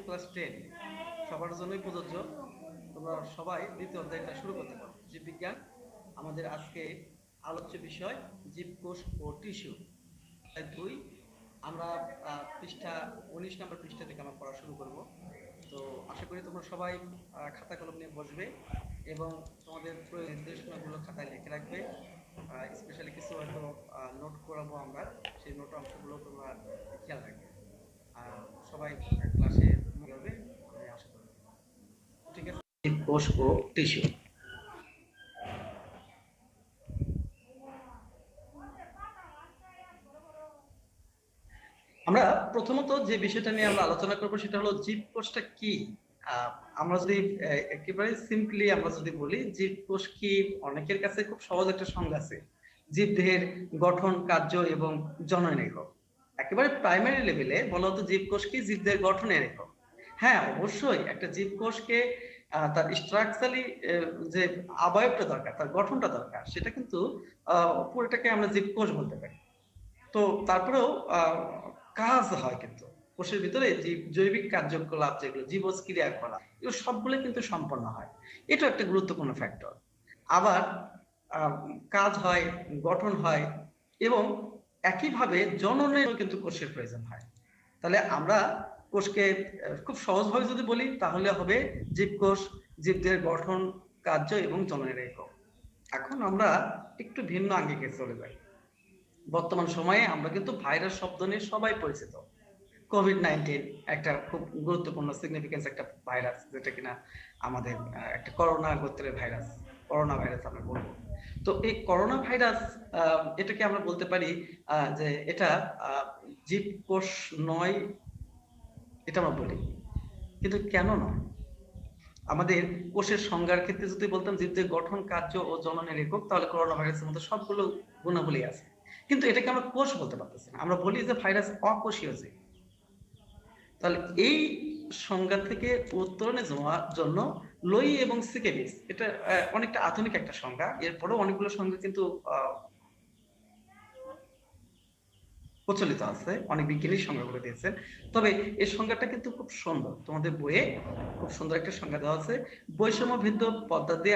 Class 10 সবার জন্যই প্রযোজ্য। তোমরা সবাই দ্বিতীয় অধ্যায়টা শুরু করতে পারো। জীববিজ্ঞান আমাদের আজকে আলোচ্য বিষয় জীবকোষ ও টিস্যু। 2 আমরা পৃষ্ঠা 19 নম্বর পৃষ্ঠা থেকে আমরা পড়া শুরু করব। তো আশা করি তোমরা সবাই খাতা কলম নিয়ে বসবে এবং তোমাদের নির্দেশনাগুলো খাতায় লিখে রাখবে। স্পেশালি কিছু হয়তো নোট করাবো আমরা, সেই নোট অংশগুলো তোমরা খেয়াল রাখবে। সবাই ক্লাসে হবে আমি আশা করি। ঠিক আছে, কোষ ও টিস্যু। আমরা প্রথমত যে বিষয়টা নিয়ে আমরা আলোচনা করব সেটা হলো জীবকোষটা কি। আমরা যদি একেবারে সিম্পলি আমরা যদি বলি জীবকোষ কি, অনেকের কাছে খুব সহজ একটা সংজ্ঞা আছে, জীবদেহের গঠন, কার্য এবং জনন একক। একেবারে প্রাইমারি লেভেলে বলা হতো জীবকোষ কি, জীবদেহের গঠনের একক। হ্যাঁ, অবশ্যই একটা জীবকোষকে তার স্ট্রাকচারালি যে অবয়বটা দরকার, তার গঠনটা দরকার, সেটা কিন্তু পুরোটাকে আমরা জীবকোষ বলতে পারি। তো তারপরেও কাজ হয় কিন্তু কোষের ভিতরে জৈবিক কার্যকলাপ, যেগুলো জীবজ ক্রিয়াকলাপ, এগুলো সবগুলো কিন্তু সম্পন্ন হয়। এটা একটা গুরুত্বপূর্ণ ফ্যাক্টর। আবার কাজ হয়, গঠন হয় এবং একইভাবে জননেরও কিন্তু কোষের প্রয়োজন হয়। তাহলে আমরা কোষকে খুব সহজভাবে যদি বলি তাহলে হবে জীবকোষ জীবদের গঠন, কার্য এবং জননের একক। এখন আমরা একটু ভিন্ন আঙ্গিকে চলে যাই। বর্তমান সময়ে আমরা কিন্তু ভাইরাস শব্দ নিয়ে সবাই পরিচিত। কোভিড-19 একটা খুব গুরুত্বপূর্ণ সিগনিফিকেন্স একটা ভাইরাস, যেটা কিনা আমাদের একটা করোনা গোত্রের ভাইরাস, করোনা ভাইরাস আমরা বলবো। তো এই করোনা ভাইরাস এটাকে আমরা বলতে পারি যে এটা জীবকোষ নয়, এটা আমরা বলি। কিন্তু কেন নয়? আমাদের কোষের সংজ্ঞার ক্ষেত্রে যদি বলতাম জীবদের গঠন, কার্য ও জননের একক, তাহলে করোনা ভাইরাসের মধ্যে সবগুলো গুণাবলী আছে। কিন্তু এটাকে আমরা কোষ বলতে পারতেছি না, আমরা বলি যে ভাইরাস অকোষীয় জীব। তাহলে এই সংজ্ঞা থেকে উত্তরণে যাওয়ার জন্য লোই এবং সিকেবিস, এটা অনেকটা আধুনিক একটা সংজ্ঞা। এরপরেও অনেকগুলো সংজ্ঞা কিন্তু প্রচলিত আছে, অনেক বিজ্ঞানী সংজ্ঞাগুলো দিয়েছেন। তবে এই সংজ্ঞাটা কিন্তু খুব সুন্দর, তোমাদের বইয়ে খুব সুন্দর একটা সংজ্ঞা দেওয়া আছে। বৈষম্য ভিন্ন পদ্ধতি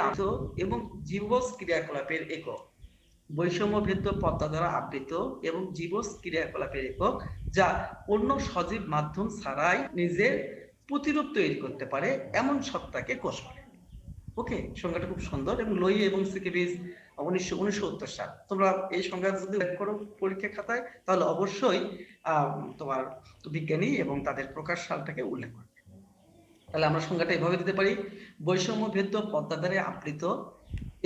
এবং জীবজ ক্রিয়াকলাপের একক। বৈষম্য ভিন্ন পদ্মা দ্বারা আবৃত এবং জীবজ ক্রিয়াকলাপের একক, যা অন্য সজীব মাধ্যম ছাড়াই নিজের প্রতিরূপ তৈরি করতে পারে এমন সত্তাকে কোষ বলে। ওকে, সংজ্ঞাটা খুব সুন্দর। এবং লোই এবং সিকেবিস 1969 সাল। তোমরা এই সংজ্ঞা যদি উল্লেখ করো পরীক্ষা খাতায়, তাহলে অবশ্যই তোমার বিজ্ঞানী এবং তাদের প্রকাশ সালটাকে উল্লেখ করবে। তাহলে আমরা সংজ্ঞাটা এভাবে দিতে পারি: বৈষম্য ভেদ্য পদ্মা দ্বারা আবৃত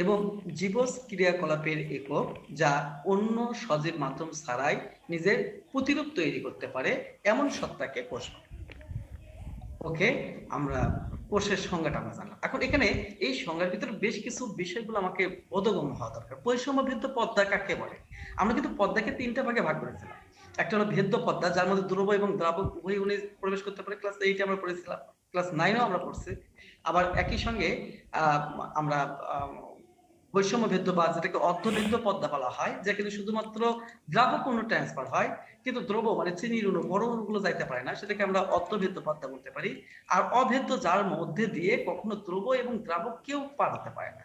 এবং জীবজ ক্রিয়াকলাপের একক, যা অন্য সজীব মাধ্যম ছাড়াই নিজের প্রতিরূপ তৈরি করতে পারে এমন সত্তাকে কোষ বলে। ওকে, আমরা কোষের সংজ্ঞাটা আমরা জানলাম। এখন এখানে এই সংজ্ঞার ভিতরে বেশ কিছু বিষয়গুলো আমাকে বোধগম্য হওয়া দরকার। বৈষম্য ভেদ্য পদ্মা কাকে বলে? আমরা কিন্তু পদ্মাকে 3টা ভাগে ভাগ করেছিলাম। একটা হলো ভেদ্য পদ্মা, যার মধ্যে দ্রব এবং দ্রাবক উভয় প্রবেশ করতে পারে। ক্লাস 8 আমরা পড়েছিলাম, ক্লাস 9 আমরা পড়ছি। আবার একই সঙ্গে আমরা বৈষম্য ভেদ্য বা যেটাকে অর্ধভেদ্য পদ্মা বলা হয়, যেখানে শুধুমাত্র দ্রাবক অণু ট্রান্সফার হয় কিন্তু দ্রব মানে চিনির অণু, বড় অণুগুলো যাইতে পারে না, সেটাকে আমরা অর্ধভেদ্য পদ্মা বলতে পারি। আর অভেদ্য, যার মধ্যে দিয়ে কখনো দ্রব এবং দ্রাবক কেউ পার হতে পারে না।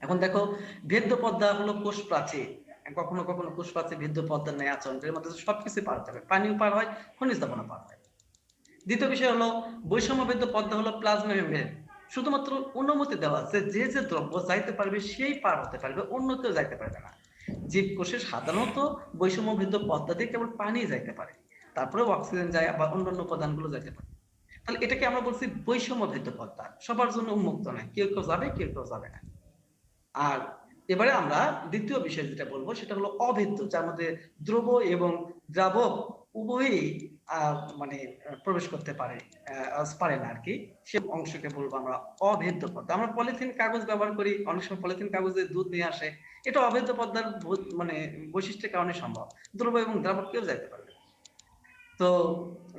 এখন দেখো, ভেদ্য পদ্মা হলো কোষ প্রাচীর, কখনো কখনো কোষ প্রাচীর ভেদ্য পদ্মার ন্যায় আচরণ, এর মধ্যে সবকিছু পার হতে হবে, পানিও পার হয়, খনিজ লবণও পার হয়। দ্বিতীয় বিষয় হলো বৈষম্য ভেদ্য পদ্মা হলো প্লাজমা মেমব্রেন। শুধুমাত্র অনুমতি দেওয়া আছে যে যে দ্রব্য যাইতে পারবে সেই পার হতে পারবে, অন্য কেউ যাইতে পারবে না। জীবকোষে সাধারণত বৈষম্য ভেদ্য পদ্মা দিয়ে কেবল পানি যাইতে পারে, তারপরে অক্সিজেন যায় বা অন্যান্য উপাদানগুলো যাইতে পারে। তাহলে এটাকে আমরা বলছি বৈষম্য ভেদ্য পদ্মা, সবার জন্য উন্মুক্ত নয়, কেউ কেউ যাবে, কেউ কেউ যাবে না। আর এবারে আমরা দ্বিতীয় বিষয় যেটা বলবো সেটা হলো অভেদ্য, যার মধ্যে দ্রব এবং দ্রাবক উভয়ই মানে প্রবেশ করতে পারে পারে না আর কি, সে অংশকে বলবো আমরা অভেদ্য পদ্মা। আমরা পলিথিন কাগজ ব্যবহার করি, অনেক সময় পলিথিন কাগজে দুধ নিয়ে আসে, এটা অভেদ্য পদ্মার মানে বৈশিষ্ট্যের কারণে সম্ভব, দ্রব এবং দ্রাবক কেউ যাইতে পারবে। তো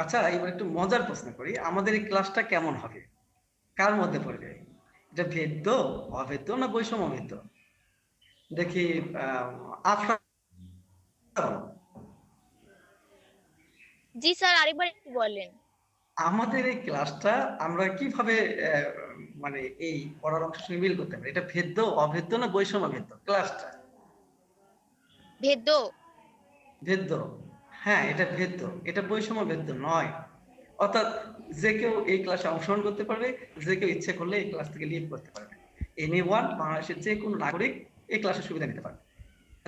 আচ্ছা, এবার একটু মজার প্রশ্ন করি, আমাদের এই ক্লাসটা কেমন হবে, কার মধ্যে পড়বে? এটা ভেদ্য, অভেদ্য না বৈষম্য ভেদ্য? দেখি আফরা। জি স্যার, আরেকবার একটু বলেন। আমাদের এই ক্লাসটা আমরা কিভাবে মানে এই পড়ার অংশের সঙ্গে মিল করতে পারি? এটা ভেদ্য, অভেদ্য না বৈষম্য ভেদ্য ক্লাসটা? ভেদ্য। ভেদ্য। হ্যাঁ, এটা ভেদ্য। এটা বৈষম্য ভেদ্য নয়। অর্থাৎ যে কেউ এই ক্লাসে অংশগ্রহণ করতে পারবে, যে কেউ ইচ্ছে করলে এই ক্লাস থেকে লিভ করতে পারবে। এনিওয়ান, বাংলাদেশের যে কোনো নাগরিক এই ক্লাসের সুবিধা নিতে পারবে।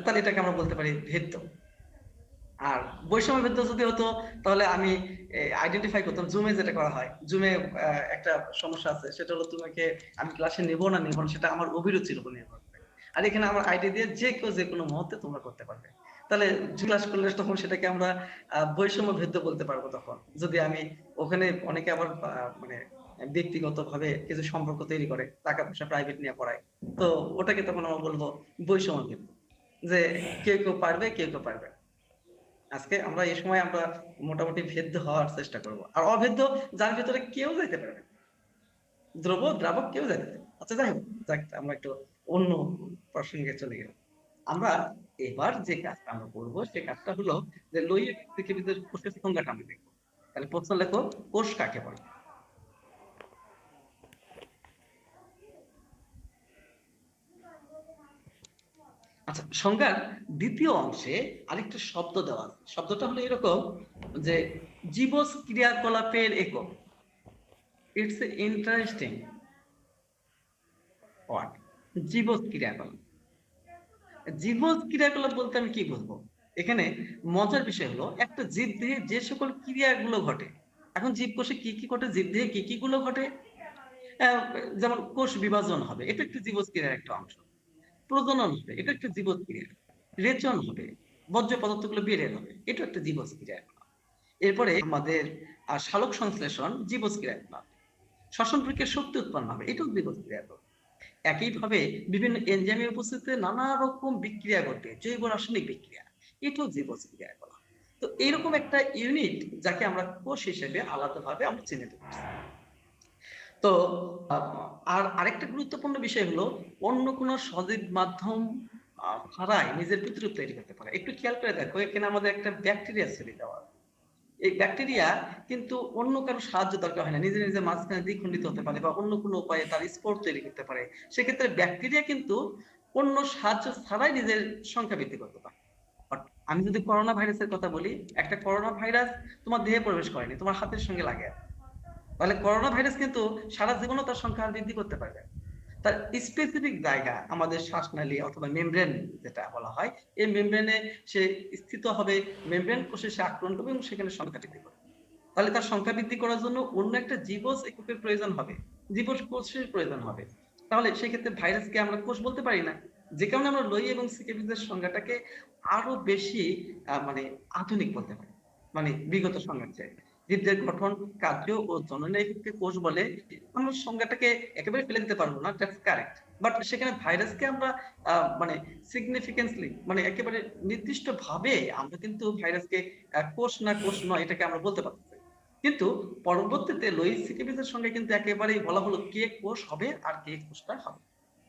তাহলে এটাকে আমরা বলতে পারি ভেদ্য। আর বৈষম্য ভেদ্য যদি হতো তাহলে আমি আইডেন্টিফাই করতাম। জুমে যেটা করা হয়, জুমে একটা সমস্যা আছে, সেটা হলো তোমাকে আমি ক্লাসে নেব না নেব না সেটা আমার অভিরুচির উপর নির্ভর করে। আর এখানে আমার আইডি দিয়ে যে কেউ যে কোনো মুহূর্তে তোমরা করতে পারবে। তাহলে ক্লাস করলে তখন সেটাকে আমরা বৈষম্য ভেদ্য বলতে পারবো তখন। যদি আমি ওখানে অনেকে আবার মানে ব্যক্তিগত ভাবে কিছু সম্পর্ক তৈরি করে, টাকা পয়সা প্রাইভেট নিয়ে পড়ায়, তো ওটাকে তখন আমরা বলবো বৈষম্য ভেদ্য, যে কেউ কেউ পারবে কেউ কেউ পারবে। আজকে আমরা এই সময় আমরা মোটামুটি ভেদ্য হওয়ার চেষ্টা করব। আর অভেদ্য যার ভিতরে কেউ যাইতে পারবে না। দ্রাবক কেউ যাইতে পারবে না। আচ্ছা যাই হোক, যাক আমরা একটু অন্য প্রসঙ্গে চলে গেলাম। আমরা এবার যে কাজটা আমরা করবো সে কাজটা হলো যে লোহিত পৃথিবীদের কোষের সংজ্ঞাটা আমরা দেখবো। তাহলে প্রশ্ন লেখো, কোষ কাকে বলে? আচ্ছা, সংজ্ঞার দ্বিতীয় অংশে আরেকটা শব্দ দেওয়া আছে। শব্দটা হলো এরকম যে জীবজ ক্রিয়াকলাপের একক। ইটস ইন্টারেস্টিং ওয়ার্ড, জীবজ ক্রিয়াকলাপ। জীবজ ক্রিয়াকলাপ বলতে আমি কি বুঝবো? এখানে মজার বিষয় হলো একটা জীবদেহে যে সকল ক্রিয়াগুলো ঘটে। এখন জীবকোষে কি কি ঘটে, জীবদেহে কি কি গুলো ঘটে? আহ, যেমন কোষ বিভাজন হবে, এটা একটা জীবজ ক্রিয়ার একটা অংশ। প্রজনন হবে, এটা একটা জীবজ ক্রিয়া। রেচন হবে, বর্জ্য পদার্থগুলো বের হবে, এটা একটা জীবজ ক্রিয়া। এরপরে আমাদের সালোক সংশ্লেষণ জীবজ ক্রিয়াকলাপ। শ্বসন প্রক্রিয়ায় শক্তি উৎপন্ন হবে, এটাও জীবজ ক্রিয়াকলাপ। একইভাবে বিভিন্ন এনজাইমের উপস্থিতিতে নানা রকম বিক্রিয়া ঘটে, জৈব রাসায়নিক বিক্রিয়া, এটাও জীবজ ক্রিয়াকলাপ। তো এইরকম একটা ইউনিট যাকে আমরা কোষ হিসেবে আলাদাভাবে আমরা চিহ্নিত করছি। তো আর আরেকটা গুরুত্বপূর্ণ বিষয় হলো অন্য কোনো সজীব মাধ্যম ছাড়াই নিজের প্রতিরূপ তৈরি করতে পারে। একটু খেয়াল করে দেখো, এখানে আমাদের একটা ব্যাকটেরিয়া ছবি দেওয়া। এই ব্যাকটেরিয়া কিন্তু অন্য কারো সাহায্য দরকার হয় না, নিজে নিজে মাঝখানে দ্বিখণ্ডিত হতে পারে বা অন্য কোনো উপায়ে তার স্পোর তৈরি করতে পারে। সেক্ষেত্রে ব্যাকটেরিয়া কিন্তু অন্য সাহায্য ছাড়াই নিজের সংখ্যা বৃদ্ধি করতে পারে। আমি যদি করোনা ভাইরাসের কথা বলি, একটা করোনা ভাইরাস তোমার দেহে প্রবেশ করেনি, তোমার হাতের সঙ্গে লাগে, তাহলে করোনা ভাইরাস কিন্তু সারা জীবনও তার সংখ্যা বৃদ্ধি করতে পারবে। তার স্পেসিফিক জায়গা আমাদের শ্বাসনালী অথবা মেমব্রেন যেটা বলা হয়, এই মেমব্রেনে সে স্থিত হবে, মেমব্রেন কোষে সে আক্রমণ করবে এবং সেখানে সংখ্যা বৃদ্ধি করবে। তাহলে তার সংখ্যা বৃদ্ধি করার জন্য অন্য একটা জীবজ এককের প্রয়োজন হবে, জীবজ কোষের প্রয়োজন হবে। তাহলে সেক্ষেত্রে ভাইরাসকে আমরা কোষ বলতে পারি না, যে কারণে আমরা লোই এবং সিকেবিজের সংজ্ঞাটাকে আরো বেশি মানে আধুনিক বলতে পারি, মানে বিগত সংজ্ঞার চেয়ে। জীবদের গঠন, কার্য ও জননী এককে কোষ বলে, আমরা সংজ্ঞাটাকে একেবারে ফেলে দিতে পারবো না, দ্যাটস কারেক্ট। বাট সেখানে ভাইরাসকে আমরা মানে সিগনিফিকেন্সলি, মানে একেবারে নির্দিষ্ট ভাবে আমরা কিন্তু ভাইরাসকে কোষ না কোষ নয় এটাকে আমরা বলতে পারতেছি। কিন্তু পরবর্তীতে লোইস সিকেবিজের সঙ্গে কিন্তু একেবারেই বলা হলো কে কোষ হবে আর কে কোষটা হবে।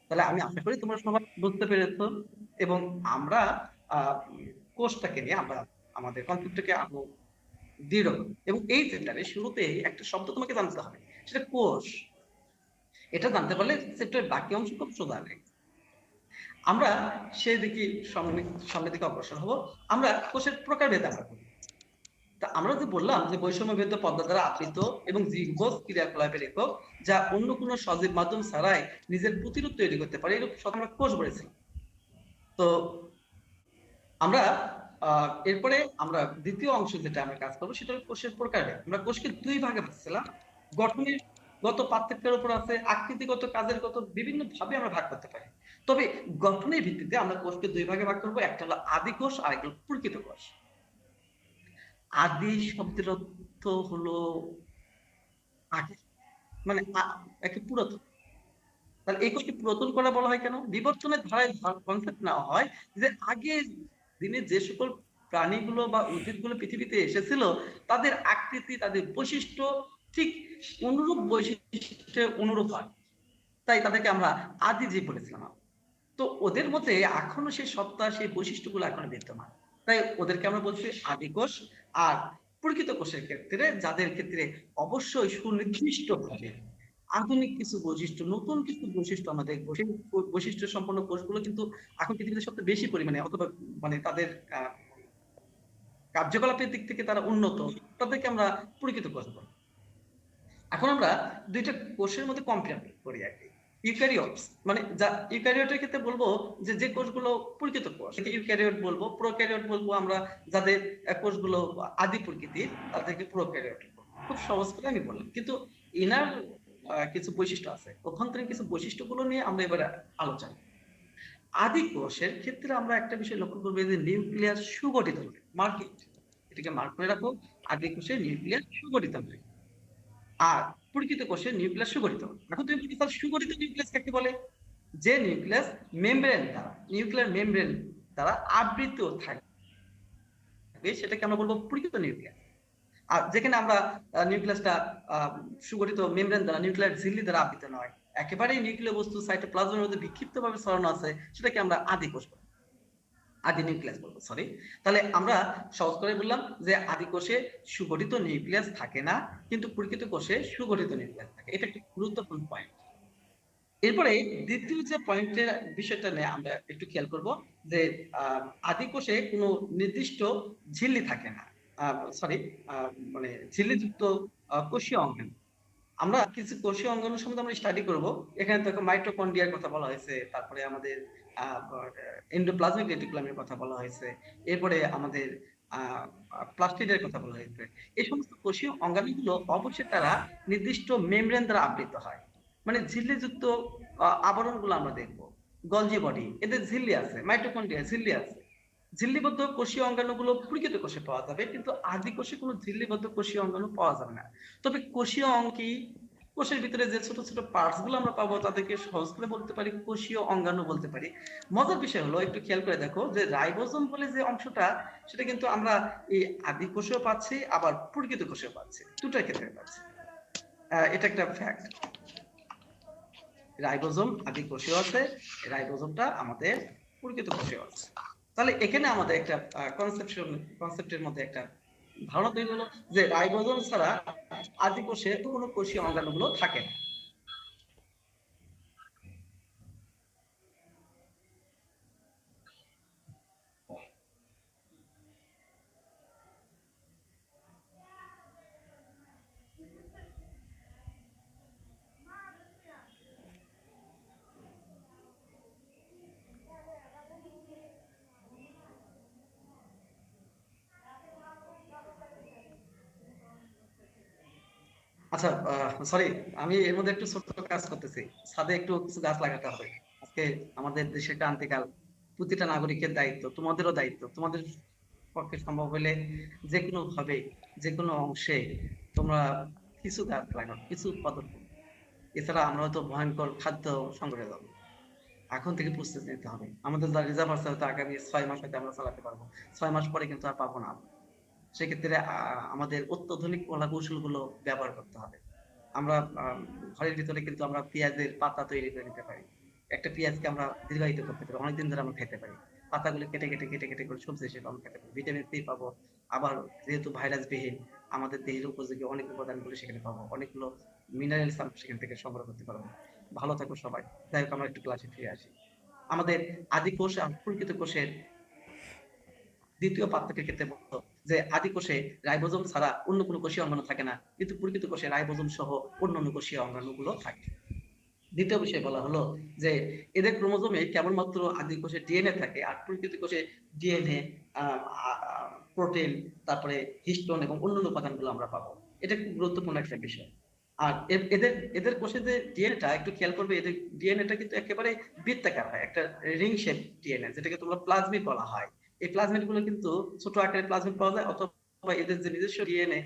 তাহলে আমি আশা করি তোমরা সবাই বুঝতে পেরেছো, এবং আমরা কোষটাকে নিয়ে আমরা আমাদের কনসেপ্টটাকে আরো দৃঢ় করব। এবং এই চ্যাপ্টারে শুরুতে একটা শব্দ তোমাকে জানতে হবে, সেটা কোষ। এটা জানতে পারলে চ্যাপ্টারের বাকি অংশ খুব সোজা হবে। আমরা সেই দিকে সামনের দিকে অগ্রসর হব। আমরা কোষের প্রকারভেদ আমরা করি। তা আমরা যে বললাম যে বৈষম্যভেদ্য পদ্ধতি দ্বারা আবৃত এবং জীবজ ক্রিয়াকলাপের একক, যা অন্য কোনো সজীব মাধ্যম ছাড়াই নিজের প্রতিরূপ তৈরি করতে পারে, এরূপ আমরা কোষ বলেছি। তো আমরা এরপরে আমরা দ্বিতীয় অংশ যেটা আমরা কাজ করবো সেটা হলো কোষের প্রকারভেদ। আমরা কোষকে দুই ভাগে ভাগছিলাম, গঠনের গত পার্থক্যের উপর আছে, আকৃতিগত কাজের গত বিভিন্ন ভাবে আমরা ভাগ করতে পারি। তবে গঠনের ভিত্তিতে আমরা কোষকে দুই ভাগে ভাগ করবো, একটা হলো আদি কোষ আর একটা হলো প্রকৃত কোষ। আদি শব্দের অর্থ হলো আগে, মানে একে পুরাতন। তাহলে এই কোষকে পুরাতন করা বলা হয় কেন? বিবর্তনের ধারায় কনসেপ্ট নেওয়া হয় যে আগের দিনে যে সকল প্রাণীগুলো বা উদ্ভিদগুলো পৃথিবীতে এসেছিল তাদের আকৃতি, তাদের বৈশিষ্ট্য ঠিক অনুরূপ বৈশিষ্ট্যে অনুরূপ হয়, তাই তাদেরকে আমরা আদি জীব বলেছিলাম। তো ওদের মধ্যে এখনো সেই সত্তা, সেই বৈশিষ্ট্যগুলো এখনো বিদ্যমান, তাই ওদেরকে আমরা বলছি আদি কোষ। আর প্রকৃত কোষের ক্ষেত্রে যাদের ক্ষেত্রে অবশ্যই সুনির্দিষ্টভাবে আধুনিক কিছু বৈশিষ্ট্য, নতুন কিছু বৈশিষ্ট্য আমরা দেখবো। সেই বৈশিষ্ট্য সম্পন্ন কোষগুলো কিন্তু এখন পৃথিবীতে সবচেয়ে বেশি পরিমাণে অথবা মানে তাদের কার্যকলাপের দিক থেকে তারা উন্নত, তাদেরকে আমরা প্রকৃত কোষ বলি। এখন আমরা ২ টা কোষের মধ্যে কম্পেয়ার করি আরকি। ইউক্যারিওটস মানে ইউক্যারিওটের ক্ষেত্রে বলবো যে কোষগুলো প্রকৃত কোষ, একে ইউক্যারিওট বলবো। প্রোক্যারিওট বলবো আমরা যাদের কোষগুলো আদি প্রকৃতির, তাদেরকে প্রোক্যারিওট বলবো। খুব সহজ করে আমি বললাম। কিন্তু ইনার কিছু বৈশিষ্ট্য আছে। অভ্যন্তরীণ কিছু বৈশিষ্ট্যগুলো নিয়ে আমরা এবারে আলোচনা। আদি কোষের ক্ষেত্রে আমরা একটা বিষয় লক্ষ্য করব যে নিউক্লিয়াস সুগঠিত হবে। মার্ক ইট। এটাকে মার্ক করে রাখো। আদি কোষের নিউক্লিয়াস সুগঠিত হবে। আর প্রকৃত কোষের নিউক্লিয়াস সুগঠিত হবে। এখন তুমি বলতে পারো সুগঠিত নিউক্লিয়াস কাকে বলে? যে নিউক্লিয়াস মেমব্রেন দ্বারা, নিউক্লিয়ার মেমব্রেন দ্বারা আবৃত থাকবে সেটাকে আমরা বলবো প্রকৃত নিউক্লিয়াস। আর যেখানে আমরা নিউক্লিয়াসটা সুগঠিত মেমব্রেন দ্বারা, নিউক্লিয়ার ঝিল্লি দ্বারা আবৃত নয়, একেবারেই নিউক্লিয় বস্তু সাইটোপ্লাজমের মধ্যে বিক্ষিপ্তভাবে ছড়ানো আছে, সেটাকে আমরা আদি কোষ বলি, আদি নিউক্লিয়াস বলবো, সরি। তাহলে আমরা সহজ করে বললাম যে আদি কোষে সুগঠিত নিউক্লিয়াস থাকে না, কিন্তু প্রকৃত কোষে সুগঠিত নিউক্লিয়াস থাকে। এটা একটা গুরুত্বপূর্ণ পয়েন্ট। এরপরে দ্বিতীয় যে পয়েন্টের বিষয়টা নিয়ে আমরা একটু খেয়াল করব যে আদি কোষে কোনো নির্দিষ্ট ঝিল্লি থাকে না, সরি, মানে ঝিল্লিযুক্ত কোষীয় অঙ্গাণু। আমরা কিছু কোষীয় অঙ্গাণু সম্বন্ধে আমরা স্টাডি করব। এখানে তো মাইটোকন্ড্রিয়ার কথা বলা হয়েছে, তারপরে আমাদের এন্ডোপ্লাজমিক রেটিকুলামের কথা বলা হয়েছে, এরপরে আমাদের প্লাস্টিডের কথা বলা হয়েছে। এই সমস্ত কোষীয় অঙ্গাণুগুলো অবশ্যই তারা নির্দিষ্ট মেমব্রেন দ্বারা আবৃত হয়, মানে ঝিল্লিযুক্ত আবরণগুলো আমরা দেখব। গলজি বডি, এদের ঝিল্লি আছে, মাইটোকন্ড্রিয়া ঝিল্লি আছে। ঝিল্লিবদ্ধ কোষীয় অঙ্গাণুগুলো প্রকৃত কোষে পাওয়া যাবে, কিন্তু আদি কোষে কোনো ঝিল্লিবদ্ধ কোষীয় অঙ্গাণু পাওয়া যাবে না। তবে কোষীয় অঙ্কি, কোষের ভিতরে যে ছোট ছোট পার্টস গুলো আমরা পাবো তাদেরকে সহজ করে বলতে পারি কোষীয় অঙ্গাণু বলতে পারি। মজার বিষয় হলো, একটু খেয়াল করে দেখো যে রাইবোজোম বলে যে অংশটা, সেটা কিন্তু আমরা এই আদি কোষেও পাচ্ছি, আবার প্রকৃত কোষেও পাচ্ছি, দুটার ক্ষেত্রে পাচ্ছি। এটা একটা ফ্যাক্ট। রাইবোজোম আদি কোষেও আছে, রাইবোজোমটা আমাদের প্রকৃত কোষেও আছে। তাহলে এখানে আমাদের একটা কনসেপ্টের মধ্যে একটা ধারণা তৈরি হলো যে রাইবোজোম ছাড়া আদি কোষে কোনো কোষীয় অঙ্গাণুগুলো থাকে না। আচ্ছা, সরি, আমি এর মধ্যে একটু ছোট্ট কাজ করতেছি। ছাদে একটু কিছু গাছ লাগাতে হবে। আজকে আমাদের দেশের ক্রান্তিকাল, প্রতিটা নাগরিকের দায়িত্ব, তোমাদেরও দায়িত্ব। তোমাদের পক্ষে সম্ভব হলে যে কোনো ভাবে, যে কোনো অংশে তোমরা কিছু গাছ লাগাও, কিছু উৎপাদন করো। এছাড়া আমরা হয়তো ভয়ঙ্কর খাদ্য সংকটে যাবো। এখন থেকে প্রস্তুতি নিতে হবে। আমাদের যা রিজার্ভ আছে হয়তো আগামী ৬ মাস হয়তো আমরা চালাতে পারবো। ৬ মাস পরে কিন্তু আর পাবো না। সেক্ষেত্রে আমাদের অত্যাধুনিক কলা কৌশলগুলো ব্যবহার করতে হবে। আমরা ঘরের ভিতরে কিন্তু আমরা পেঁয়াজের পাতা তৈরি করে নিতে পারি। একটা পেঁয়াজকে আমরা দীর্ঘায়িত করতে পারি, অনেকদিন ধরে আমরা খেতে পারি। পাতাগুলো কেটে করে সবজি হিসেবে আমরা খেতে পারি। ভিটামিন সি পাবো। আবার যেহেতু ভাইরাস বিহীন, আমাদের দেহের উপযোগী অনেক উপাদানগুলো সেখানে পাবো। অনেকগুলো মিনারেলস আমরা সেখান থেকে সংগ্রহ করতে পারবো। ভালো থাকো সবাই। যাই হোক, আমরা একটু ক্লাসে ফিরে আসি। আমাদের আদি কোষ আর প্রকৃত কোষের দ্বিতীয় পার্থক্যের ক্ষেত্রে বলতো যে আদি কোষে রাইবোজোম ছাড়া অন্য কোনো কোষীয় অঙ্গাণু থাকে না, কিন্তু প্রকৃত কোষে রাইবোজোম সহ অন্যান্য কোষীয় অঙ্গাণুগুলো থাকে। দ্বিতীয় বিষয় বলা হলো যে এদের ক্রোমোজোমে কেবলমাত্র আদি কোষে ডিএনএ থাকে, আর প্রকৃত কোষে ডিএনএ, প্রোটিন, তারপরে হিস্টোন এবং অন্যান্য উপাদানগুলো আমরা পাবো। এটা খুব গুরুত্বপূর্ণ একটা বিষয়। আর এদের এদের কোষে যে ডিএনএটা একটু খেয়াল করবে, এদের ডিএনএটা কিন্তু একেবারে বৃত্তাকার হয়, একটা রিং শেপ ডিএনএ, যেটাকে তোমরা প্লাজমিড বলা হয়। এই প্লাজমিড গুলো কিন্তু ছোট আকারে প্লাজমিড পাওয়া যায়, অথবা এদের যে নিজস্ব ডিএনএ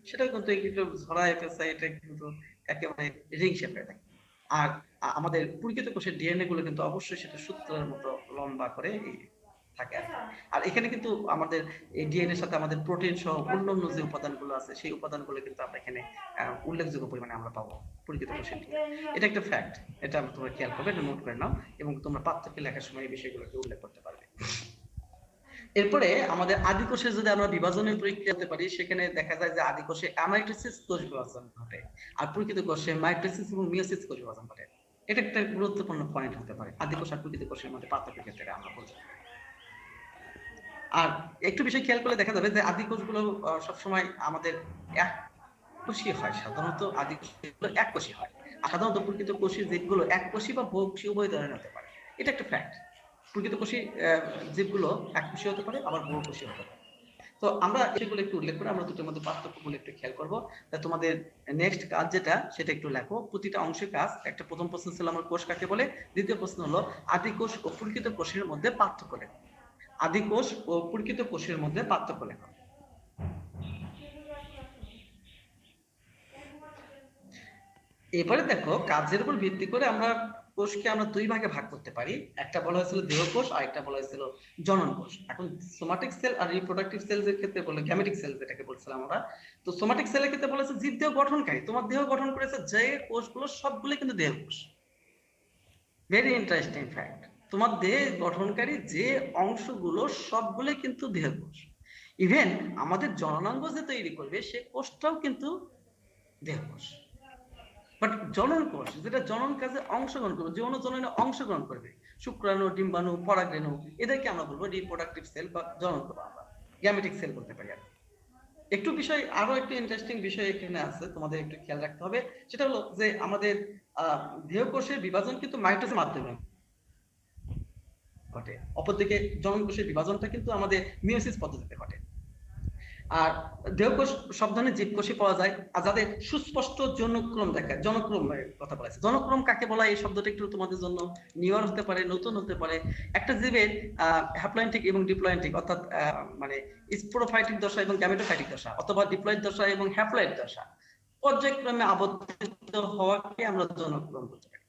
সেটাও কিন্তু একটু ঝরায় ফেলছে, এটা কিন্তু একেবারে রিং শেপে থাকে। আর আমাদের প্রকৃত কোষের ডিএনএ গুলো কিন্তু অবশ্যই সেটা সূত্রের মতো লম্বা করে থাকে আর কি। আর এখানে কিন্তু আমাদের এই ডিএনএর সাথে আমাদের প্রোটিন সহ অন্যান্য যে উপাদানগুলো আছে, সেই উপাদানগুলো কিন্তু আমরা এখানে উল্লেখযোগ্য পরিমাণে আমরা পাবো প্রকৃত কোষের। এটা একটা ফ্যাক্ট, এটা তোমরা খেয়াল করবে, এটা নোট করে নাও এবং তোমরা পাঠ্যকে লেখার সময় এই বিষয়গুলোকে উল্লেখ করতে পারবে। এরপরে আমাদের আদিকোষে যদি আমরা বিভাজনের প্রক্রিয়া করতে পারি, সেখানে দেখা যায় যে আদিকোষে অ্যামাইটোসিস কোষ বিভাজন ঘটে, আর প্রকৃত কোষে মাইটোসিস এবং মিয়োসিস কোষ বিভাজন ঘটে। এটা একটা গুরুত্বপূর্ণ পয়েন্ট হতে পারে আদিকোষ আর প্রকৃত কোষের মধ্যে পার্থক্যের ক্ষেত্রে আমরা বলতে পারি। আর একটু বিষয় খেয়াল করলে দেখা যাবে যে আদিকোষগুলো সবসময় আমাদের এক কোষী হয়, সাধারণত আদিকোষগুলো এক কোষী হয়, আর সাধারণত প্রকৃত কোষী জীবগুলো এক কোষী বা বহুকোষী উভয় ধরনের হতে পারে। এটা একটা ফ্যাক্ট। প্রকৃত কোষী জীবগুলো এক কোষী হতে পারে, আবার বহুকোষী হতে পারে। তো আমরা সেগুলো একটু উল্লেখ করে আমরা দুটোর মধ্যে পার্থক্যগুলো একটু খেয়াল করবো। তা তোমাদের নেক্সট কাজ যেটা সেটা একটু লেখো, প্রতিটা অংশের কাজ। একটা প্রথম প্রশ্ন ছিল আমার কোষ কাকে বলে, দ্বিতীয় প্রশ্ন হলো আদি কোষ ও প্রকৃত কোষের মধ্যে পার্থক্য লেখো। আদি কোষ ও প্রকৃত কোষের মধ্যে পার্থক্য লেখো। এবারে দেখো, কাজের উপর ভিত্তি করে আমরা কোষকে আমরা দুই ভাগে ভাগ করতে পারি। একটা বলা হয়েছিল দেহ কোষ, আর একটা বলা হয়েছিল জনন কোষ। এখন সোমাটিক সেল আর রিপ্রোডাক্টিভ সেলস এর ক্ষেত্রে বলে গ্যামেটিক সেল যেটাকে বলছিলাম আমরা। তো সোমাটিক সেলের ক্ষেত্রে বলেছে জীব দেহ গঠনকারী, তোমার দেহ গঠন করেছে যে কোষগুলো সবগুলো কিন্তু দেহ কোষ। ভেরি ইন্টারেস্টিং ফ্যাক্ট, তোমার দেহ গঠনকারী যে অংশগুলো সবগুলো কিন্তু দেহ কোষ। ইভেন আমাদের জননাঙ্গ যে তৈরি করবে সে কোষটাও কিন্তু দেহ কোষ। বাট জনন কোষ যেটা জনন কাজে অংশগ্রহণ করবে, যৌন জননে অংশগ্রহণ করবে, শুক্রাণু, ডিম্বাণু, পরাগরেণু, এদেরকে আমরা বলবো রিপ্রোডাক্টিভ সেল বা জনন করবো আমরা, গ্যামেটিক সেল বলতে পারি। আর একটু বিষয়, আরো একটু ইন্টারেস্টিং বিষয় এখানে আছে, তোমাদের একটু খেয়াল রাখতে হবে। সেটা হলো যে আমাদের দেহ কোষের বিভাজন কিন্তু মাইটোসিসের মাধ্যমে ঘটে, অপরদিকে জনন কোষের বিভাজনটা কিন্তু আমাদের মিয়োসিস পদ্ধতিতে ঘটে। আর দেহকোষ সব ধরনের জীবকোষই পাওয়া যায়, আর যাদের সুস্পষ্ট জনক্রম দেখায়, জনক্রম কথা বলা আছে। জনক্রম কাকে বলা, এই শব্দটা একটু তোমাদের জন্য নিউয়ার হতে পারে, নতুন হতে পারে। একটা জীবের হ্যাপ্লয়েন্টিক এবং ডিপ্লয়েন্টিক, অর্থাৎ মানে স্পোরোফাইটিক দশা এবং গ্যামেটোফাইটিক দশা, অথবা ডিপ্লয়েড দশা এবং হ্যাপ্লয়েড দশা পর্যায়ক্রমে আবর্তিত হওয়াকে আমরা জনক্রম বলতে পারি।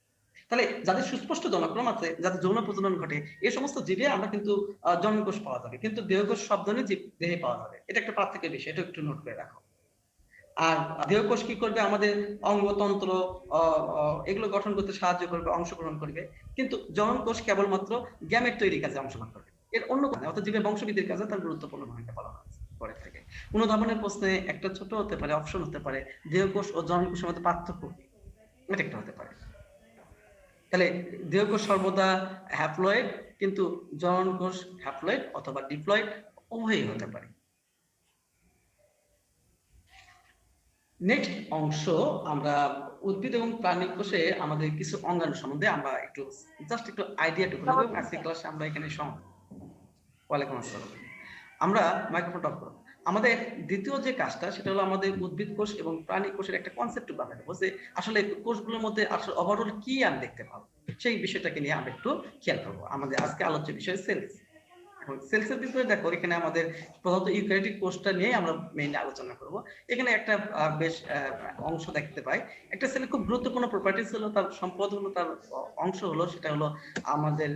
তাহলে যাদের সুস্পষ্ট জনক্রম আছে, যাদের যৌন প্রজনন ঘটে, এই সমস্ত জীবে আমরা কিন্তু জননকোষ পাওয়া যাবে, কিন্তু দেহকোষ সব ধরনের জীব দেহে পাওয়া যাবে। এটা একটা পার্থক্যের বিষয়, এটা একটু নোট করে রাখো। আর দেহকোষ কি করবে, আমাদের অঙ্গতন্ত্র এগুলো গঠন করতে সাহায্য করবে, অংশগ্রহণ করবে, কিন্তু জননকোষ কেবলমাত্র গ্যামেট তৈরির কাজে অংশগ্রহণ করবে, এর অন্য কোনো, অর্থাৎ জীবের বংশবৃদ্ধির কাজে তার গুরুত্বপূর্ণ ভূমিকা পালন হচ্ছে পরে থেকে। কোন ধরনের প্রশ্নে একটা ছোট হতে পারে, অপশন হতে পারে, দেহকোষ ও জননকোষের মধ্যে পার্থক্য, এটা একটা হতে পারে। তাহলে দেহকোষ সর্বদা হ্যাপ্লয়েড, কিন্তু জনন কোষ হ্যাপ্লয়েড অথবা ডিপ্লয়েড উভয়ই হতে পারে। নেক্সট অংশ, আমরা উদ্ভিদ এবং প্রাণী কোষে আমাদের কিছু অঙ্গাণু সম্বন্ধে আমরা একটু জাস্ট একটু আইডিয়া টুকু নেব। আজকে ক্লাসে আমরা এখানে ওয়ালাইকুম আসসালাম। আমরা মাইক্রোফোন অফ করব। আমাদের দ্বিতীয় যে কাজটা সেটা হলো আমাদের উদ্ভিদ কোষ এবং প্রাণী কোষের একটা কনসেপ্ট বানাতে দেবো, যে আসলে কোষগুলোর মধ্যে আসলে ওভারঅল কি আমি দেখতে পাবো, সেই বিষয়টাকে নিয়ে আমরা একটু খেয়াল করবো। আমাদের আজকে আলোচ্য বিষয় সেলস। এখন সেলসের ভিতরে দেখো, এখানে আমাদের প্রধানত ইউক্যারিওটিক কোষটা নিয়ে আমরা মেইনলি আলোচনা করব। এখানে একটা বেশ অংশ দেখতে পাই। একটা সেলের খুব গুরুত্বপূর্ণ প্রপার্টিস হলো, তার সম্পদ হলো, তার অংশ হলো, সেটা হলো আমাদের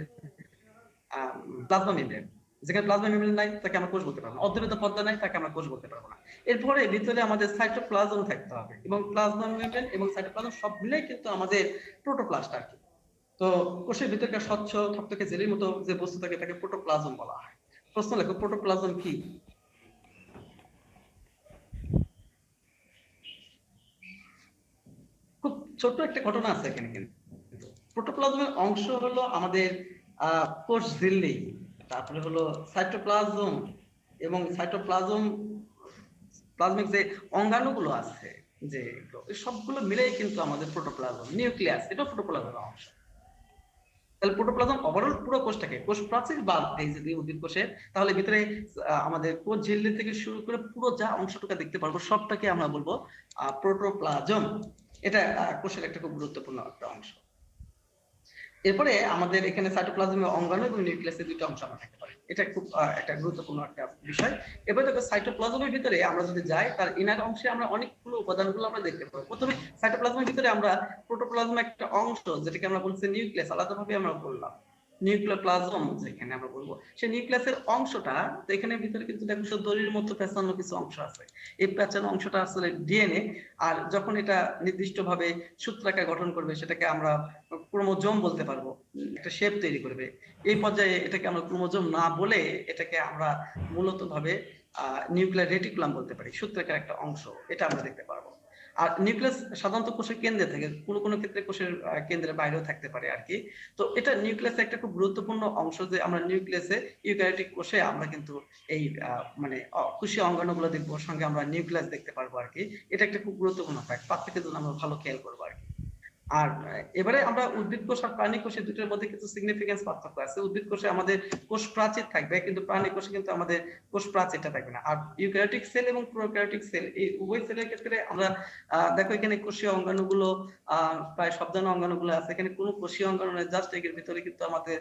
প্লাজমা মেমব্রেন। যেখানে প্লাজমা মেমব্রেন নাই তাকে আমরা কোষ বলতে পারবো না, অদ্রবিত পর্দা নাই তাকে আমরা কোষ বলতে পারবো না। এরপরে ভিতরে আমাদের সাইটোপ্লাজম থাকতে হবে, এবং প্লাজমা মেমব্রেন এবং সাইটোপ্লাজম সব মিলেই কিন্তু আমাদের প্রোটোপ্লাস্ট আর কি। তো কোষের ভিতরকার স্বচ্ছ থকথকে জেলির মতো যে বস্তু থাকে তাকে প্রোটোপ্লাজম বলা হয়। প্রশ্ন লেখো, প্রোটোপ্লাজম কি? খুব ছোট্ট একটা ঘটনা আছে এখানে। কিন্তু প্রোটোপ্লাজমের অংশ হলো আমাদের কোষ ঝিল্লি, তারপরে হলো সাইটোপ্লাজম, এবং সাইটোপ্লাজম প্লাজমিক যে অঙ্গাণুগুলো আছে, যে সবগুলো মিলেই কিন্তু আমাদের প্রোটোপ্লাজম। নিউক্লিয়াস, এটা প্রোটোপ্লাজমের অংশ। তাহলে প্রোটোপ্লাজম ওভারঅল পুরো কোষটাকে, কোষ প্রাচীর বাদ দেই যদি উদ্ভিদ কোষের, তাহলে ভিতরে আমাদের কোষ ঝিল্লি থেকে শুরু করে পুরো যা অংশটুকু দেখতে পারবো সবটাকে আমরা বলবো প্রোটোপ্লাজম। এটা কোষের একটা খুব গুরুত্বপূর্ণ একটা অংশ। এরপরে আমাদের এখানে সাইটোপ্লাজমের অঙ্গাণু এবং নিউক্লিয়াসের দুটো অংশ আমরা থাকতে পারি, এটা খুব একটা গুরুত্বপূর্ণ একটা বিষয়। এবার দেখো, সাইটোপ্লাজমের ভিতরে আমরা যদি যাই, তার ইনার অংশে আমরা অনেকগুলো উপাদানগুলো আমরা দেখতে পাবো। প্রথমে সাইটোপ্লাজমের ভিতরে আমরা প্রোটোপ্লাজমের একটা অংশ, যেটাকে আমরা বলছি নিউক্লিয়াস, আলাদাভাবে আমরা বললাম। নিউক্লিওপ্লাজম যেখানে আমরা বলবো, সেই নিউক্লিয়াসের অংশটা, তো এখানে ভিতরে কিন্তু দেখো শুধু দড়ির মতো পেঁচানো কিছু অংশ আছে। এই পেঁচানো অংশটা আসলে ডিএনএ। আর যখন এটা নির্দিষ্টভাবে সূত্রাকার গঠন করবে, সেটাকে আমরা ক্রোমোজোম বলতে পারবো, একটা শেপ তৈরি করবে। এই পর্যায়ে এটাকে আমরা ক্রোমোজোম না বলে এটাকে আমরা মূলত ভাবে নিউক্লিয়ার রেটিকুলাম বলতে পারি, সূত্রাকার একটা অংশ, এটা আমরা দেখতে পারবো। আর নিউক্লিয়াস সাধারণত কোষের কেন্দ্রে থাকে, কোনো কোনো ক্ষেত্রে কোষের কেন্দ্রের বাইরেও থাকতে পারে আর কি। তো এটা নিউক্লিয়াসের একটা খুব গুরুত্বপূর্ণ অংশ, যে আমরা নিউক্লিয়াসে ইউক্যারিওটিক কোষে আমরা কিন্তু এই মানে কোষীয় অঙ্গাণুগুলো দেখবো, সঙ্গে আমরা নিউক্লিয়াস দেখতে পারবো আর কি। এটা একটা খুব গুরুত্বপূর্ণ ফ্যাক্ট, পার্থক্যের জন্য আমরা ভালো খেয়াল করবো আর কি। আর এবারে আমরা উদ্ভিদ কোষ আর প্রাণী কোষের দুটোর মধ্যে কিছু সিগনিফিকেন্স পার্থক্য আছে। উদ্ভিদ কোষে আমাদের কোষ প্রাচীর থাকবে, কিন্তু প্রাণী কোষে কিন্তু আমাদের কোষ প্রাচীরটা থাকবে না। আর ইউক্যারিওটিক সেল এবং প্রোক্যারিওটিক সেল, এই উভয় সেলের ক্ষেত্রে আমরা দেখো এখানে কোষীয় অঙ্গাণুগুলো প্রায় সব ধরনের অঙ্গাণুগুলো আছে, এখানে কোনো কোষীয় অঙ্গাণু নেই, জাস্ট এর ভিতরে কিন্তু আমাদের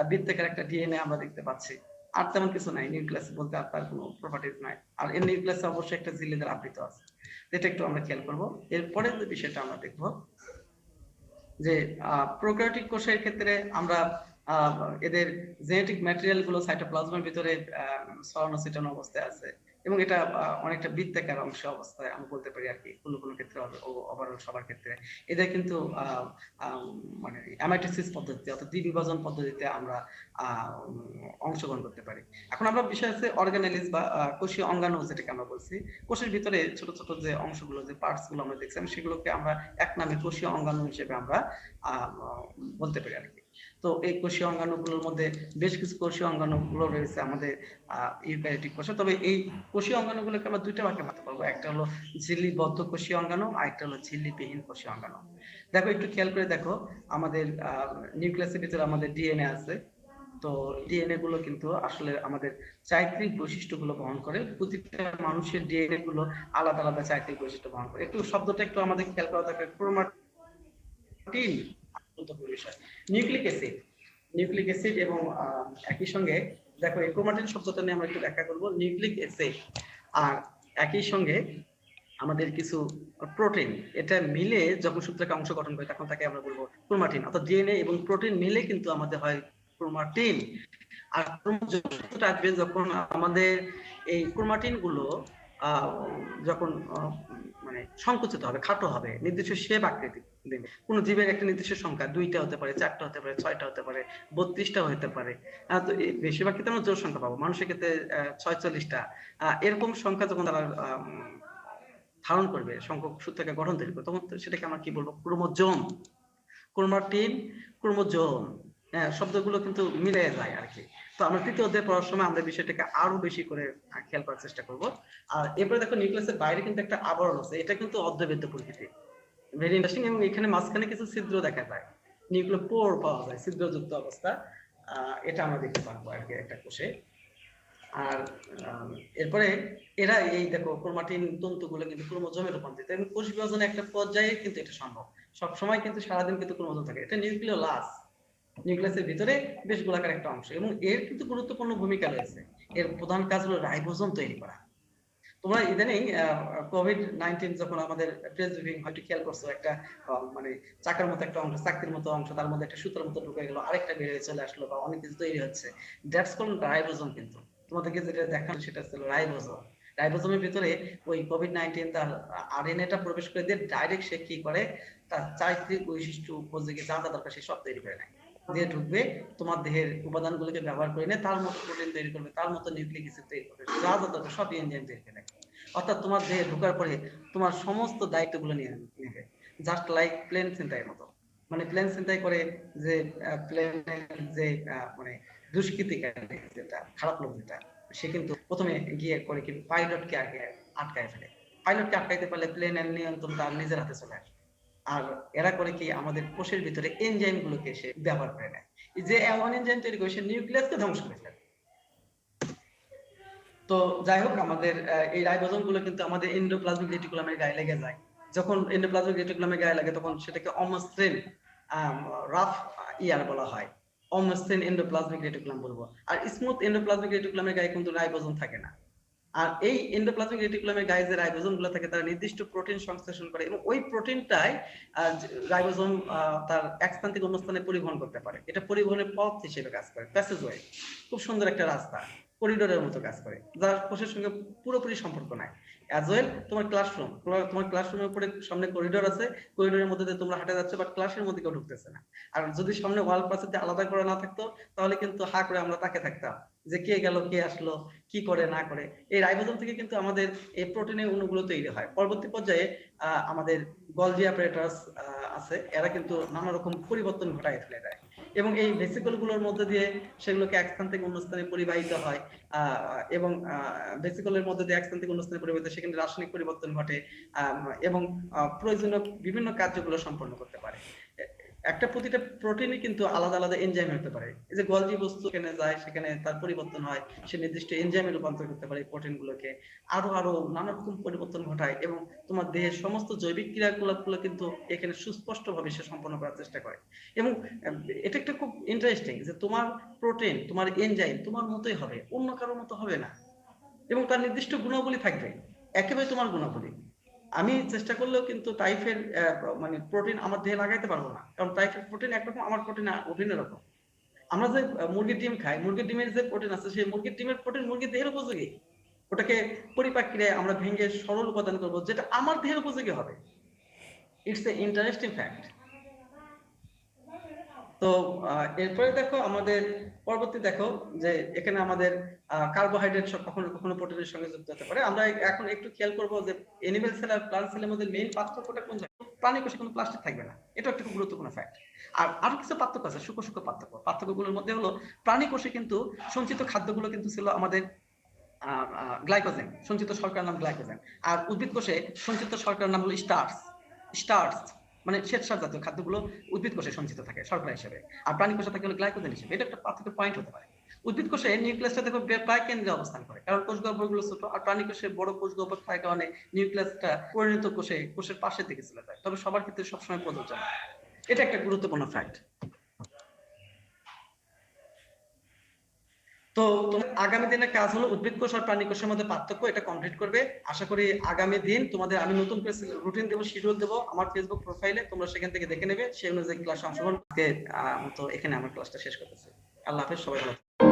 বৃত্তাকার একটা ডিএনএ আমরা দেখতে পাচ্ছি। আর তেমন কিছু নাই নিউক্লিয়াস বলতে, আর তার কোনো প্রপার্টিজ নাই। আর এর নিউক্লিয়াসে অবশ্যই একটা ঝিল্লি দ্বারা আবৃত আছে, এটা একটু আমরা খেয়াল করবো। এরপরে যে বিষয়টা আমরা দেখবো যে প্রোক্যারিওটিক কোষের ক্ষেত্রে আমরা এদের জেনেটিক ম্যাটেরিয়াল গুলো সাইটোপ্লাজমের ভিতরে ছড়ানো ছিটানো অবস্থায় আছে, এবং এটা অনেকটা বৃত্তাকার অংশ অবস্থায় আমরা বলতে পারি আর কি। কোনো কোনো ক্ষেত্রে, ওভারঅল সবার ক্ষেত্রে এদের কিন্তু মানে অ্যামাইটোসিস পদ্ধতি অর্থাৎ দ্বিবিভাজন পদ্ধতিতে আমরা অংশগ্রহণ করতে পারি। এখন আমরা বিষয় আছে অর্গানেলিস বা কোষীয় অঙ্গাণু, যেটাকে আমরা বলছি। কোষের ভিতরে ছোট ছোট যে অংশগুলো, যে পার্টস গুলো আমরা দেখছিলাম, সেগুলোকে আমরা এক নামে কোষীয় অঙ্গাণু হিসেবে আমরা বলতে পারি আর কি। তো এই কোষীয় অঙ্গাণুগুলোর মধ্যে বেশ কিছু কোষীয় অঙ্গাণুগুলো রয়েছে আমাদের ইউক্যারিওটিক কোষে। তবে এই কোষীয় অঙ্গাণুগুলোকে আমরা দুইটা ভাগে ভাগ করবো, একটা হলো ঝিল্লিবদ্ধ কোষীয় অঙ্গাণু, আর একটা হলো ঝিল্লিবিহীন কোষীয় অঙ্গাণু। দেখো একটু খেয়াল করে দেখো, আমাদের নিউক্লিয়াসের ভিতরে আমাদের ডিএনএ আছে। তো ডিএনএ গুলো কিন্তু আসলে আমাদের চারিত্রিক বৈশিষ্ট্যগুলো বহন করে। প্রতিটা মানুষের ডিএনএ গুলো আলাদা আলাদা চারিত্রিক বৈশিষ্ট্য বহন করে। একটু শব্দটা একটু আমাদের খেয়াল করা দরকার, ক্রোমাটিন গুরুত্বপূর্ণ বিষয়। নিউক্লিক অ্যাসিড, নিউক্লিক অ্যাসিড এবং একই সঙ্গে দেখো এই ক্রোমাটিন শব্দটা নিয়ে আমরা একটু ব্যাখ্যা করব। নিউক্লিক অ্যাসিড আর একই সঙ্গে আমাদের কিছু প্রোটিন, এটা মিলে যখন সূত্রকে অংশ গঠন করে, তখন তাকে আমরা বলবো ক্রোমাটিন। অর্থাৎ ডিএনএ এবং প্রোটিন মিলে কিন্তু আমাদের হয় ক্রোমাটিন। আর ক্রোমোজোমটা আসবে যখন আমাদের এই ক্রোমাটিন গুলো যখন মানে সংকুচিত হবে, খাটো হবে, নির্দিষ্ট শেপ আকৃতি দেবে। কোন জীবের একটা নির্দিষ্ট সংখ্যা 2টা হতে পারে, 4টা হতে পারে, 6টা হতে পারে, 32টা হতে পারে। তো বেশিরভাগ ক্ষেত্রে আমরা জোড় সংখ্যা পাবো, মানুষের ক্ষেত্রে 46টা। এরকম সংখ্যা যখন তারা ধারণ করবে, সংখ্যক সূত্রকে গঠন তৈরি করবে, তখন সেটাকে আমরা কি বলবো? ক্রোমোজোম। ক্রোমাটিন, ক্রোমোজোম, হ্যাঁ, শব্দগুলো কিন্তু মিলে যায় আর কি। তো আমরা তৃতীয় অধ্যায়ে পড়ার সময় আমরা বিষয়টাকে আরো বেশি করে খেয়াল করার চেষ্টা করব। আর এরপরে দেখো নিউক্লিয়াসের বাইরে কিন্তু একটা আবরণ আছে, এটা কিন্তু অর্ধবৃত্ত প্রকৃতি, ভেরি ইন্টারেস্টিং। এবং এখানে মাঝখানে কিছু ছিদ্র দেখা যায়, নিউক্লিওপোর পাওয়া যায়, ছিদ্রযুক্ত অবস্থা। এটা আমরা দেখতে পারবো আর কি একটা কোষে। আর এরপরে এরা এই দেখো ক্রোমাটিন তন্তুগুলো কিন্তু ক্রোমোজোমে রূপান্তরিত, এবং কোষ বিভাজনের একটা পর্যায়ে কিন্তু এটা সম্ভব। সব সময় কিন্তু সারাদিন কিন্তু ক্রোমোজোম থাকে। এটা নিউক্লিওলাস, নিউক্লিয়াসের ভিতরে বেশ গোলাকার একটা অংশ, এবং এর কিন্তু গুরুত্বপূর্ণ ভূমিকা রয়েছে। এর প্রধান কাজ হলো রাইবোজোম তৈরি করা। তোমরা ইদানিং কোভিড-19 যখন আমাদের প্রেসক্রিপ্টিং হয়তো খেয়াল করছো, একটা মানে চাকার মতো একটা অংশ, চাকতির মতো অংশ, তার মধ্যে একটা সুতার মতো ঢুকে গেল, আরেকটা বের হয়ে চলে আসলো, বা অনেক কিছু তৈরি হচ্ছে। That's called ribosome. কিন্তু তোমাদেরকে যেটা দেখানো সেটা ছিল রাইবোজোম। রাইবোজোমের ভিতরে ওই কোভিড-19 তার আরএনএটা প্রবেশ করে দিয়ে ডাইরেক্ট সে কি করে, তার চারিত্রিক বৈশিষ্ট্য উপযোগী যা যা দরকার সে সব তৈরি করে নেয়, দিয়ে ঢুকবে তোমার দেহের উপাদানগুলোকে ব্যবহার করে নিয়ে তার মতো প্রোটিন তৈরি করবে, তার মতো নিউক্লিক অ্যাসিড তৈরি করবে, যা যা দরকার সব এনজাইম তৈরি করে নেয়। অর্থাৎ তোমার দেহে ঢোকার পরে তোমার সমস্ত দায়িত্বগুলো নিয়ে নেবে, জাস্ট লাইক প্লেন ছিনতাইয়ের মতো। মানে প্লেন ছিনতাই করে যে প্লেনের যে মানে দুষ্কৃতিকারী, যেটা খারাপ লোক, যেটা সে কিন্তু প্রথমে গিয়ে করে কি পাইলটকে আগে আটকায় ফেলে। পাইলটকে আটকাইতে পারলে প্লেনের নিয়ন্ত্রণ তার নিজের হাতে চলে আসে। আর এরা করে কি, আমাদের কোষের ভিতরে এনজাইম গুলোকে সে ব্যবহার করে নেয়, যে এমন এনজাইম তৈরি করে সে নিউক্লিয়াসকে ধ্বংস করে ফেলে। তো যাই হোক, আমাদের এই রাইবোজোম গুলো কিন্তু আমাদের এন্ডোপ্লাজমিক রেটিকুলামের গায়ে লেগে যায়। যখন এন্ডোপ্লাজমিক রেটিকুলামের গায়ে লাগে, তখন সেটাকে অমসৃণ রাফ ইয়ার বলা হয়, অমসৃণ এন্ডোপ্লাজমিক রেটিকুলাম বলবো। আর স্মুথ এন্ডোপ্লাজমিক রেটিকুলামের গায়ে কিন্তু রাইবোজোম থাকে না। আর এই এন্ডোপ্লাজমিক রেটিকুলামের গায়ে যে রাইবোজোম গুলো থাকে তারা নির্দিষ্ট প্রোটিন সংশ্লেষণ করে এবং ওই প্রোটিনটাই রাইবোজোম তার এক স্থান থেকে অন্য স্থানে পরিবহন করতে পারে। এটা পরিবহনের পথ হিসেবে কাজ করে, প্যাসেজওয়ে, খুব সুন্দর একটা রাস্তা, করিডোরের মতো কাজ করে, যার কোষের সঙ্গে পুরোপুরি সম্পর্ক নাই। অ্যাজ ওয়েল তোমার ক্লাসরুমের উপরে সামনে করিডোর আছে, করিডোরের মধ্যে দিয়ে তোমরা হাঁটে যাচ্ছ, বাট ক্লাসের মধ্যে কেউ ঢুকতেছে না। আর যদি সামনে ওয়াল পাশে আলাদা করে না থাকতো তাহলে কিন্তু হা করে আমরা তাকে থাকতাম যে কে গেল, কে আসলো, কি করে না করে। এই রাইবোজোম থেকে কিন্তু আমাদের এই প্রোটিনের অণুগুলো তৈরি হয়। পরবর্তী পর্যায়ে আমাদের গলজি অ্যাপারেটাস আছে, এরা কিন্তু নানা রকম পরিবর্তন ঘটায় ফেলে দেয় এবং এই ভেসিকল গুলোর মধ্যে দিয়ে সেগুলোকে এক স্থান থেকে অন্য স্থানে পরিবাহিত হয় এবং ভেসিকলের মধ্যে দিয়ে এক স্থান থেকে অন্য স্থানে পরিবাহিত, সেখানে রাসায়নিক পরিবর্তন ঘটে এবং প্রয়োজনীয় বিভিন্ন কার্যগুলো সম্পন্ন করতে পারে। একটা প্রতিটা প্রোটিনই কিন্তু আলাদা আলাদা এনজাইম হতে পারে। এই যে গলজি বস্তু এখানে যায়, সেখানে তার পরিবর্তন হয়, সে নির্দিষ্ট এনজাইমে রূপান্তর করতে পারে প্রোটিন গুলোকে, আরো নানা রকম পরিবর্তন ঘটায় এবং তোমার দেহের সমস্ত জৈবিক ক্রিয়াকলাপগুলো কিন্তু এখানে সুস্পষ্টভাবে সে সম্পন্ন করার চেষ্টা করে। এবং এটা একটা খুব ইন্টারেস্টিং যে তোমার প্রোটিন, তোমার এনজাইম তোমার মতোই হবে, অন্য কারোর মতো হবে না এবং তার নির্দিষ্ট গুণাবলী থাকবে, একেবারে তোমার গুণাবলী। আমি চেষ্টা করলেও কিন্তু টাইফের মানে প্রোটিন আমার দেহে লাগাইতে পারবো না, কারণ টাইফের প্রোটিন একরকম, আমার প্রোটিন অভিন্ন রকম। আমরা যে মুরগির ডিম খাই, মুরগির ডিমের যে প্রোটিন আছে, সেই মুরগির ডিমের প্রোটিন মুরগির দেহের উপযোগী, ওটাকে পরিপাক ক্রিয়ায় আমরা ভেঙে সরল উপাদান করবো যেটা আমার দেহের উপযোগী হবে। It's a interesting fact. তো এরপরে দেখো আমাদের পরবর্তী দেখো যে এখানে আমাদের কার্বোহাইড্রেট কখনো কখনো প্রোটিনের সঙ্গে যুক্ত হতে পারে। আমরা এখন একটু খেয়াল করবো যে এনিমেল সেল আর প্লান্ট সেলের মধ্যে মেইন পার্থক্যটা কোন জায়গায়। প্রাণী কোষে কোনো প্লাস্টিক থাকবে না, এটা একটা খুব গুরুত্বপূর্ণ ফ্যাক্ট। আর আরো কিছু পার্থক্য আছে, সূক্ষ্ম পার্থক্যগুলোর মধ্যে হলো প্রাণী কোষে কিন্তু সঞ্চিত খাদ্যগুলো কিন্তু ছিল আমাদের গ্লাইকোজেন, সঞ্চিত শর্করার নাম গ্লাইকোজেন। আর উদ্ভিদ কোষে সঞ্চিত শর্করার নাম হলো স্টার্চ, মানে শ্বেতসার জাতীয় খাদ্যগুলো উদ্ভিদ কোষে সঞ্চিত থাকে শর্করা হিসেবে, আর প্রাণী কোষে থাকে হলো গ্লাইকোজেন হিসেবে। এটা একটা পার্থক্য পয়েন্ট হতে পারে। উদ্ভিদ কোষে নিউক্লিয়াসটা দেখো প্রায় কেন্দ্রে অবস্থান করে, কারণ কোষ গহ্বরগুলো ছোট, আর প্রাণী কোষে বড় কোষ গহ্বর থাকার কারণে নিউক্লিয়াসটা পরিণত কোষের পাশের দিকে চলে যায়, তবে সবার ক্ষেত্রে সবসময় প্রযোজ্য না। এটা একটা গুরুত্বপূর্ণ ফ্যাক্ট। তো আগামী দিনের কাজ হলো উদ্ভিদ কোষ আর প্রাণী কোষের মধ্যে পার্থক্য, এটা কমপ্লিট করবে। আশা করি আগামী দিন তোমাদের আমি নতুন রুটিন দেবো, শিডিউল দেবো আমার ফেসবুক প্রোফাইলে, তোমরা সেখান থেকে দেখে নেবে, সেই অনুযায়ী ক্লাসে অংশগ্রহণ। মতো এখানে আমার ক্লাসটা শেষ করতেছি। আল্লাহ হাফেজ, সবাই ভালো থাকবেন।